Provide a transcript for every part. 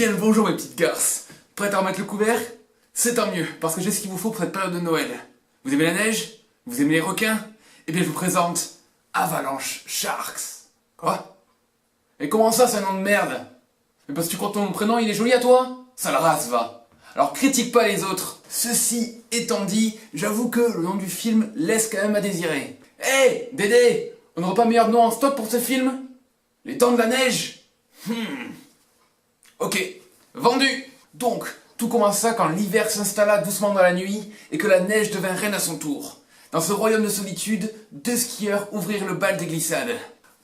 Bien le bonjour mes petites garces. Prêtes à remettre le couvert? C'est tant mieux, parce que j'ai ce qu'il vous faut pour cette période de Noël. Vous aimez la neige? Vous aimez les requins? Eh bien je vous présente Avalanche Sharks. Quoi? Et comment ça c'est un nom de merde? Mais parce que tu crois que ton prénom il est joli à toi? Sale race va. Alors critique pas les autres. Ceci étant dit, j'avoue que le nom du film laisse quand même à désirer. Hey Dédé, on n'aurait pas meilleur nom en stock pour ce film? Les Dents de la Neige? Ok, vendu. Donc, tout commença quand l'hiver s'installa doucement dans la nuit et que la neige devint reine à son tour. Dans ce royaume de solitude, 2 skieurs ouvrirent le bal des glissades.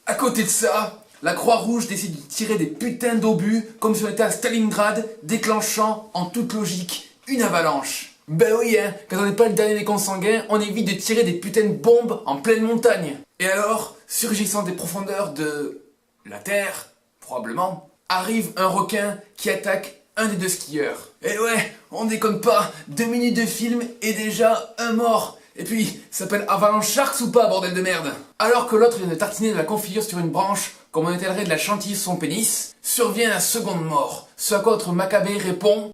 À côté de ça, la Croix-Rouge décide de tirer des putains d'obus comme si on était à Stalingrad, déclenchant, en toute logique, une avalanche. Ben oui, hein, quand on n'est pas le dernier des consanguins, on évite de tirer des putains de bombes en pleine montagne. Et alors, surgissant des profondeurs de... la Terre, probablement, arrive un requin qui attaque un des 2 skieurs. Et ouais, on déconne pas, 2 minutes de film et déjà un mort. Et puis, ça s'appelle Avalanche Sharks ou pas, bordel de merde? Alors que l'autre vient de tartiner de la confiture sur une branche, comme on étalerait de la chantilly sur son pénis, survient la seconde mort. Ce à quoi notre Maccabée répond...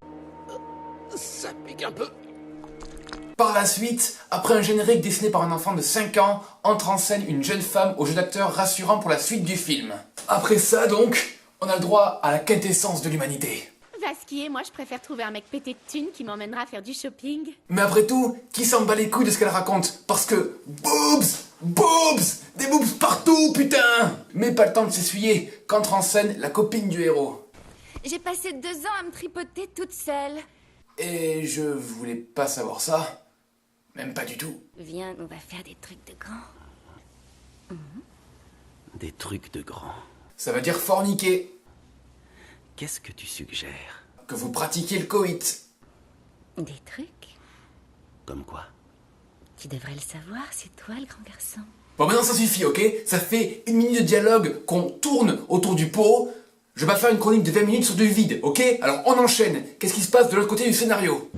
Ça pique un peu. Par la suite, après un générique dessiné par un enfant de 5 ans, entre en scène une jeune femme au jeu d'acteur rassurant pour la suite du film. Après ça donc, on a le droit à la quintessence de l'humanité. Va skier, moi je préfère trouver un mec pété de thunes qui m'emmènera faire du shopping. Mais après tout, qui s'en bat les couilles de ce qu'elle raconte? Parce que... boobs! Boobs! Des boobs partout, putain! Mais pas le temps de s'essuyer qu'entre en scène la copine du héros. J'ai passé 2 ans à me tripoter toute seule. Et je voulais pas savoir ça. Même pas du tout. Viens, on va faire des trucs de grand. Des trucs de grand. Ça veut dire forniquer. Qu'est-ce que tu suggères? Que vous pratiquiez le coït. Des trucs? Comme quoi? Tu devrais le savoir, c'est toi le grand garçon. Bon maintenant ça suffit, ok? Ça fait 1 minute de dialogue qu'on tourne autour du pot. Je vais pas faire une chronique de 20 minutes sur du vide, ok? Alors on enchaîne. Qu'est-ce qui se passe de l'autre côté du scénario?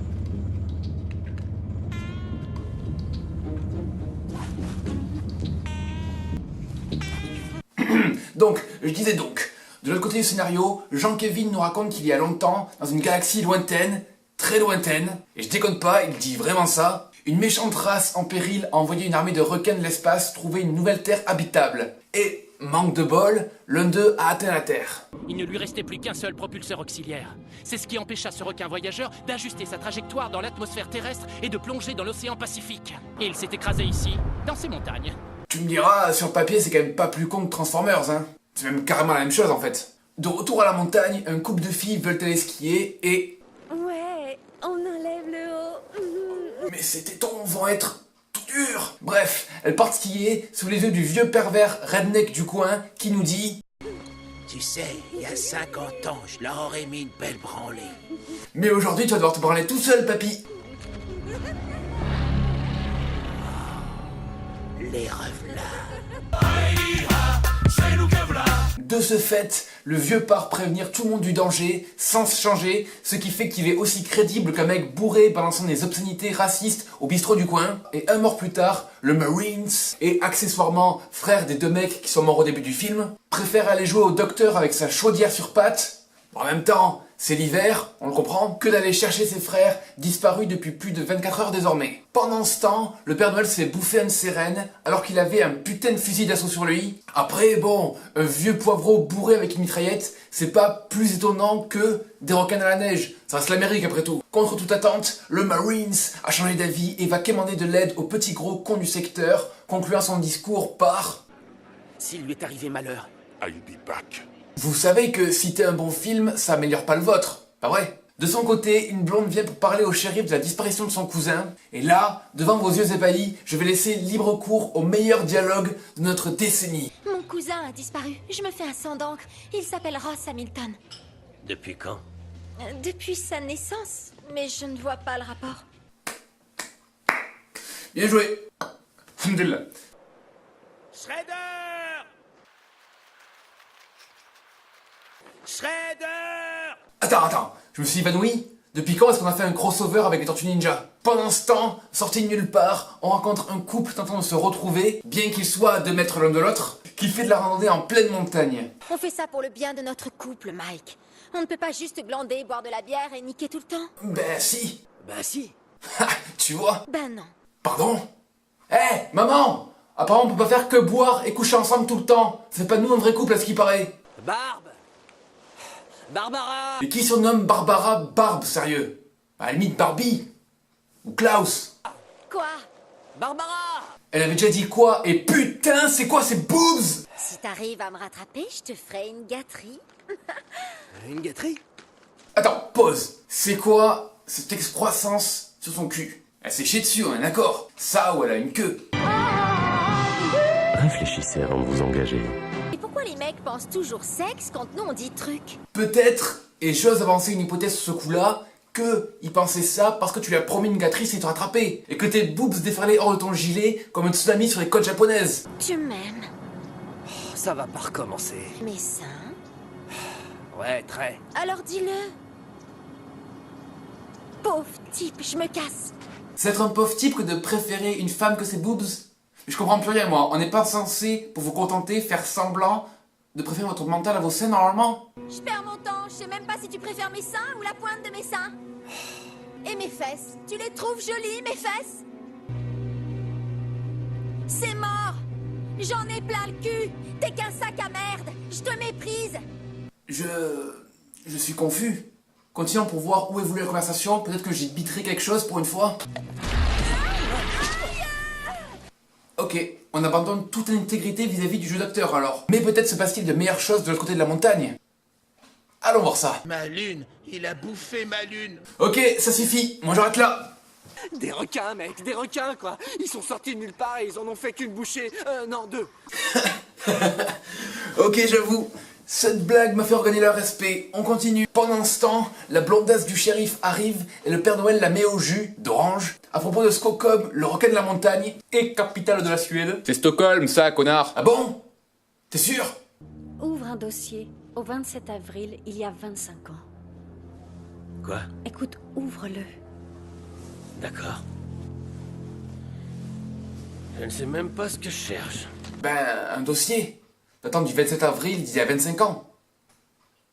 Donc, je disais donc, de l'autre côté du scénario, Jean-Kévin nous raconte qu'il y a longtemps, dans une galaxie lointaine, très lointaine, et je déconne pas, il dit vraiment ça, une méchante race en péril a envoyé une armée de requins de l'espace trouver une nouvelle terre habitable. Et, manque de bol, l'un d'eux a atteint la Terre. Il ne lui restait plus qu'un seul propulseur auxiliaire. C'est ce qui empêcha ce requin voyageur d'ajuster sa trajectoire dans l'atmosphère terrestre et de plonger dans l'océan Pacifique. Et il s'est écrasé ici, dans ces montagnes. Tu me diras, sur le papier c'est quand même pas plus con que Transformers, hein. C'est même carrément la même chose en fait. De retour à la montagne, un couple de filles veulent aller skier et... Ouais, on enlève le haut. Mais ces tétons vont être tout durs. Bref, elles partent skier sous les yeux du vieux pervers redneck du coin qui nous dit... Tu sais, il y a 50 ans, je leur aurais mis une belle branlée. Mais aujourd'hui tu vas devoir te branler tout seul, papy. Les revelà. De ce fait, le vieux part prévenir tout le monde du danger, sans se changer, ce qui fait qu'il est aussi crédible qu'un mec bourré balançant des obscénités racistes au bistrot du coin. Et un mois plus tard, le Marines, et accessoirement frère des 2 mecs qui sont morts au début du film, préfère aller jouer au docteur avec sa chaudière sur pattes. En même temps, c'est l'hiver, on le comprend, que d'aller chercher ses frères, disparus depuis plus de 24 heures désormais. Pendant ce temps, le Père Noël se fait bouffer une sirène, alors qu'il avait un putain de fusil d'assaut sur lui. Après, bon, un vieux poivreau bourré avec une mitraillette, c'est pas plus étonnant que des requins dans la neige. Ça reste l'Amérique après tout. Contre toute attente, le Marines a changé d'avis et va quémander de l'aide aux petits gros cons du secteur, concluant son discours par... S'il lui est arrivé malheur, I'll be back. Vous savez que si t'es un bon film, ça améliore pas le vôtre, pas vrai? De son côté, une blonde vient pour parler au shérif de la disparition de son cousin, et là, devant vos yeux ébahis, je vais laisser libre cours au meilleur dialogue de notre décennie. Mon cousin a disparu. Je me fais un sang d'encre. Il s'appelle Ross Hamilton. Depuis quand? Depuis sa naissance. Mais je ne vois pas le rapport. Bien joué. Alhamdoulilah. Shredder! Shredder! Attends, je me suis évanoui? Depuis quand est-ce qu'on a fait un crossover avec les Tortues Ninja? Pendant ce temps, sorti de nulle part, on rencontre un couple tentant de se retrouver, bien qu'ils soient à 2 mètres l'un de l'autre, qui fait de la randonnée en pleine montagne. On fait ça pour le bien de notre couple, Mike. On ne peut pas juste glander, boire de la bière et niquer tout le temps. Ben si. Bah si. Ha, tu vois. Ben non. Pardon. Hé, maman. Apparemment, on peut pas faire que boire et coucher ensemble tout le temps. C'est pas nous un vrai couple à ce qui paraît. Barbe. Barbara. Et qui surnomme Barbara Barbe, sérieux? À la limite Barbie. Ou Klaus. Quoi? Barbara. Elle avait déjà dit quoi? Et putain, c'est quoi ces boobs? Si t'arrives à me rattraper, je te ferai une gâterie. Une gâterie. Attends, pause. C'est quoi cette excroissance sur son cul? Elle s'est chiée dessus, on est d'accord. Ça ou elle a une queue. Réfléchissez avant de vous engager. Et pourquoi les mecs pensent toujours sexe quand nous on dit truc? Peut-être, et j'ose avancer une hypothèse sur ce coup-là, que il pensait ça parce que tu lui as promis une gâterie s'il te rattrapait. Et que tes boobs déferlaient hors de ton gilet comme un tsunami sur les côtes japonaises. Tu m'aimes? Ça va pas recommencer. Mes seins? Ouais, très. Alors dis-le. Pauvre type, je me casse. C'est être un pauvre type que de préférer une femme que ses boobs. Je comprends plus rien moi, on n'est pas censé, pour vous contenter, faire semblant de préférer votre mental à vos seins normalement. Je perds mon temps, je sais même pas si tu préfères mes seins ou la pointe de mes seins. Et mes fesses, tu les trouves jolies, mes fesses? C'est mort. J'en ai plein le cul. T'es qu'un sac à merde. Je te méprise. Je suis confus. Continuons pour voir où évolue la conversation, peut-être que j'ai biterai quelque chose pour une fois. Ok, on abandonne toute intégrité vis-à-vis du jeu d'acteur alors. Mais peut-être se passe-t-il de meilleures choses de l'autre côté de la montagne. Allons voir ça. Ma lune, il a bouffé ma lune. Ok, ça suffit, moi j'arrête là. Des requins, mec, des requins, quoi. Ils sont sortis de nulle part et ils en ont fait qu'une bouchée. Non, deux. Ok, j'avoue, cette blague m'a fait regagner leur respect. On continue. Pendant ce temps, la blondasse du shérif arrive et le Père Noël la met au jus d'orange à propos de Stockholm, le requin de la montagne et capitale de la Suède. C'est Stockholm, ça, connard. Ah bon? T'es sûr? Ouvre un dossier au 27 avril, il y a 25 ans. Quoi? Écoute, ouvre-le. D'accord. Je ne sais même pas ce que je cherche. Ben, un dossier. Datant du 27 avril d'il y a 25 ans.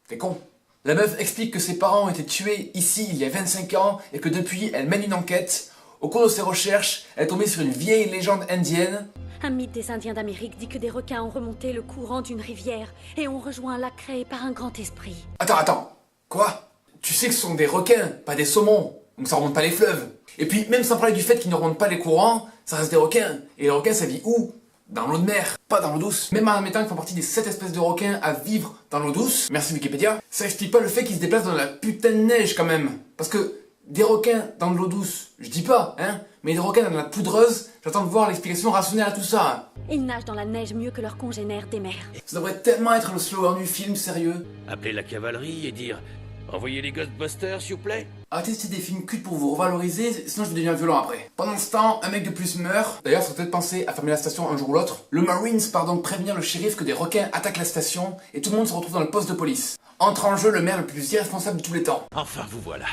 T'es con. La meuf explique que ses parents ont été tués ici il y a 25 ans et que depuis, elle mène une enquête. Au cours de ses recherches, elle est tombée sur une vieille légende indienne. Un mythe des Indiens d'Amérique dit que des requins ont remonté le courant d'une rivière et ont rejoint un lac créé par un grand esprit. Attends. Quoi? Tu sais que ce sont des requins, pas des saumons. Donc ça remonte pas les fleuves. Et puis, même sans parler du fait qu'ils ne remontent pas les courants, ça reste des requins. Et les requins, ça vit où? Dans l'eau de mer, pas dans l'eau douce. Même en admettant qu'ils font partie des 7 espèces de requins à vivre dans l'eau douce, merci Wikipédia, ça explique pas le fait qu'ils se déplacent dans la putain de neige quand même. Parce que des requins dans de l'eau douce, je dis pas, hein, mais des requins dans la poudreuse, j'attends de voir l'explication rationnelle à tout ça. Ils nagent dans la neige mieux que leurs congénères des mers. Ça devrait tellement être le slogan du film, sérieux. Appeler la cavalerie et dire envoyez les Ghostbusters, s'il vous plaît. Arrêtez de citer des films cultes pour vous revaloriser, sinon je deviens violent après. Pendant ce temps, un mec de plus meurt. D'ailleurs, ça serait peut-être pensé à fermer la station un jour ou l'autre. Le Marines part donc prévenir le shérif que des requins attaquent la station et tout le monde se retrouve dans le poste de police. Entre en jeu le maire le plus irresponsable de tous les temps. Enfin, vous voilà.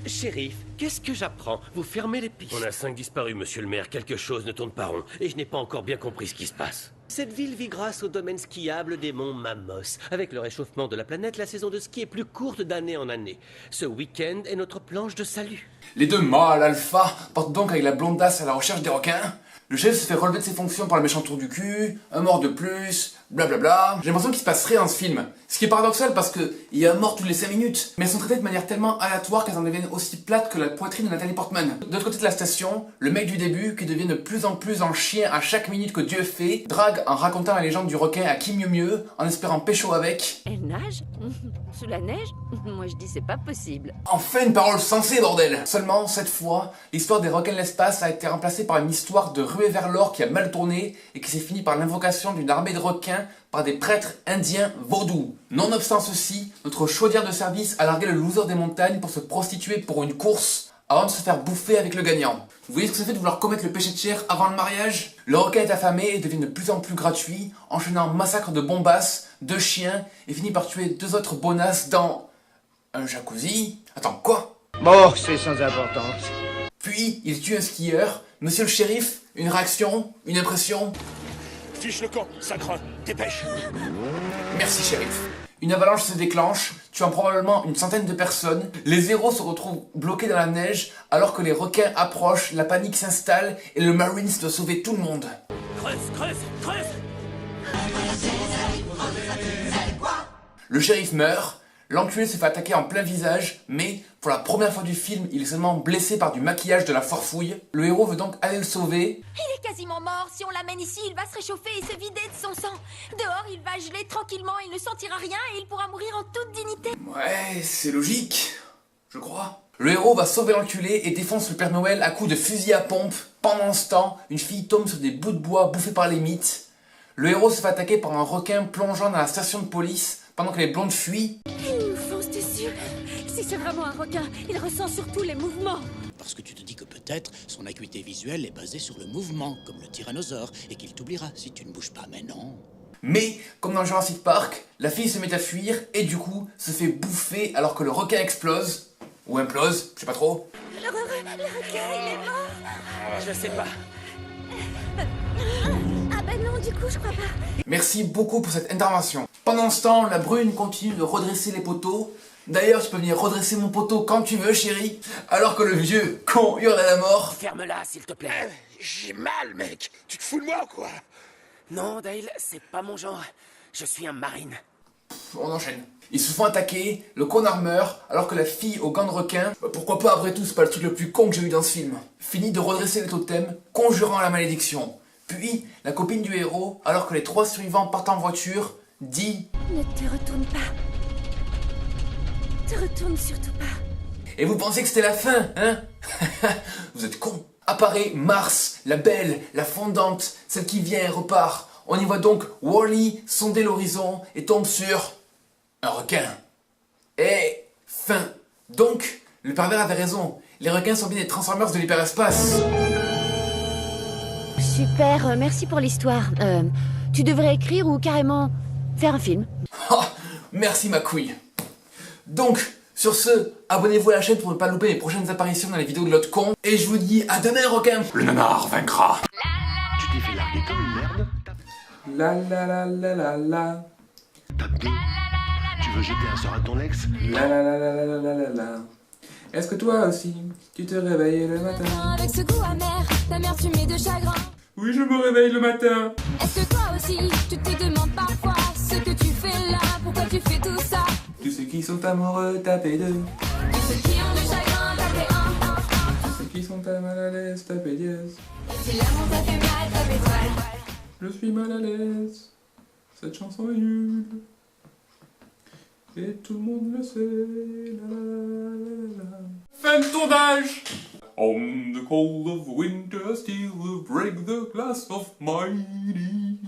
Shérif, qu'est-ce que j'apprends? Vous fermez les pistes. On a 5 disparus, monsieur le maire. Quelque chose ne tourne pas rond. Et je n'ai pas encore bien compris ce qui se passe. Cette ville vit grâce au domaine skiable des monts Mamos. Avec le réchauffement de la planète, la saison de ski est plus courte d'année en année. Ce week-end est notre planche de salut. Les deux mâles alpha partent donc avec la blondasse à la recherche des requins. Le chef se fait relever de ses fonctions par le méchant tour du cul, un mort de plus, blablabla. J'ai l'impression qu'il se passe rien dans ce film. Ce qui est paradoxal parce que il y a un mort toutes les 5 minutes, mais elles sont traitées de manière tellement aléatoire qu'elles en deviennent aussi plates que la poitrine de Nathalie Portman. De l'autre côté de la station, le mec du début, qui devient de plus en plus en chien à chaque minute que Dieu fait, drague en racontant la légende du requin à qui mieux, en espérant pécho avec. Elle nage? Sous la neige? Moi je dis c'est pas possible. Enfin une parole sensée, bordel! Seulement, cette fois, l'histoire des requins de l'espace a été remplacée par une histoire de ruée vers l'or qui a mal tourné et qui s'est finie par l'invocation d'une armée de requins par des prêtres indiens vaudous. Nonobstant ceci, notre chaudière de service a largué le loser des montagnes pour se prostituer pour une course avant de se faire bouffer avec le gagnant. Vous voyez ce que ça fait de vouloir commettre le péché de chair avant le mariage? Le requin est affamé et devient de plus en plus gratuit, enchaînant massacre de bombasses, de chiens, et finit par tuer 2 autres bonasses dans... un jacuzzi? Attends, quoi? Bon, c'est sans importance. Puis, il tue un skieur. Monsieur le shérif, une réaction? Une impression? Fiche le camp, ça craint, dépêche. Merci, shérif. Une avalanche se déclenche, tuant probablement une centaine de personnes. Les héros se retrouvent bloqués dans la neige alors que les requins approchent, la panique s'installe et le Marines doit sauver tout le monde. Creuse, creuse, creuse! Le shérif meurt, l'enculé se fait attaquer en plein visage, mais pour la première fois du film, il est seulement blessé par du maquillage de la forfouille. Le héros veut donc aller le sauver. Il est quasiment mort. Si on l'amène ici, il va se réchauffer et se vider de son sang. Dehors, il va geler tranquillement, il ne sentira rien et il pourra mourir en toute dignité. Ouais, c'est logique, je crois. Le héros va sauver l'enculé et défonce le Père Noël à coups de fusil à pompe. Pendant ce temps, une fille tombe sur des bouts de bois bouffés par les mythes. Le héros se fait attaquer par un requin plongeant dans la station de police pendant que les blondes fuient. Il nous fonce dessus. Si c'est vraiment un requin, il ressent surtout les mouvements. Parce que tu te dis que peut-être son acuité visuelle est basée sur le mouvement, comme le tyrannosaure, et qu'il t'oubliera si tu ne bouges pas, mais non. Mais, comme dans Jurassic Park, la fille se met à fuir et du coup se fait bouffer alors que le requin explose. Ou implose, je sais pas trop. Le requin, il est mort. Je sais pas. Ah ben non, du coup, je crois pas. Merci beaucoup pour cette intervention. Pendant ce temps, la brune continue de redresser les poteaux. D'ailleurs, tu peux venir redresser mon poteau quand tu veux, chérie. Alors que le vieux con hurle à la mort. Ferme-la, s'il te plaît. J'ai mal, mec. Tu te fous de moi ou quoi? Non, Dale, c'est pas mon genre. Je suis un marine. On enchaîne. Ils se font attaquer, le connard meurt, alors que la fille au gant de requin, pourquoi pas après tout, c'est pas le truc le plus con que j'ai vu dans ce film, finit de redresser les totems, conjurant la malédiction. Puis, la copine du héros, alors que les 3 survivants partent en voiture, dit « Ne te retourne pas. Te retourne surtout pas. Et vous pensez que c'était la fin, hein? Vous êtes cons. Apparaît Mars, la belle, la fondante, celle qui vient et repart. On y voit donc Wall-E sonder l'horizon et tombe sur un requin. Et fin. Donc, le pervers avait raison. Les requins sont bien des Transformers de l'hyperespace. Super, merci pour l'histoire. Tu devrais écrire ou carrément faire un film. Oh, merci ma couille. Donc, sur ce, abonnez-vous à la chaîne pour ne pas louper mes prochaines apparitions dans les vidéos de l'autre con. Et je vous dis à demain, requin. Le nanar vaincra. Tu t'es fait larguer comme une merde. La la la la la la. T'as deux. Tu veux jeter un sort à ton ex? La la la la la la la la. Est-ce que toi aussi, tu te réveilles le matin? Avec ce goût amer, d'amertume de chagrin. Oui, je me réveille le matin. Est-ce que toi aussi, tu te demandes parfois ce que tu fais là, pourquoi tu fais tout ça? Tous ceux qui sont amoureux, tapez 2. Tous ceux qui ont du chagrin, tapez 1. Tous ceux qui sont à mal à l'aise, tapez dièse. Si l'amour t'a fait mal, tapez étoile. Je suis mal à l'aise. Cette chanson est nulle. Et tout le monde le sait. La la la la la. Fin de tournage. On the cold of winter, still break the glass of my knee.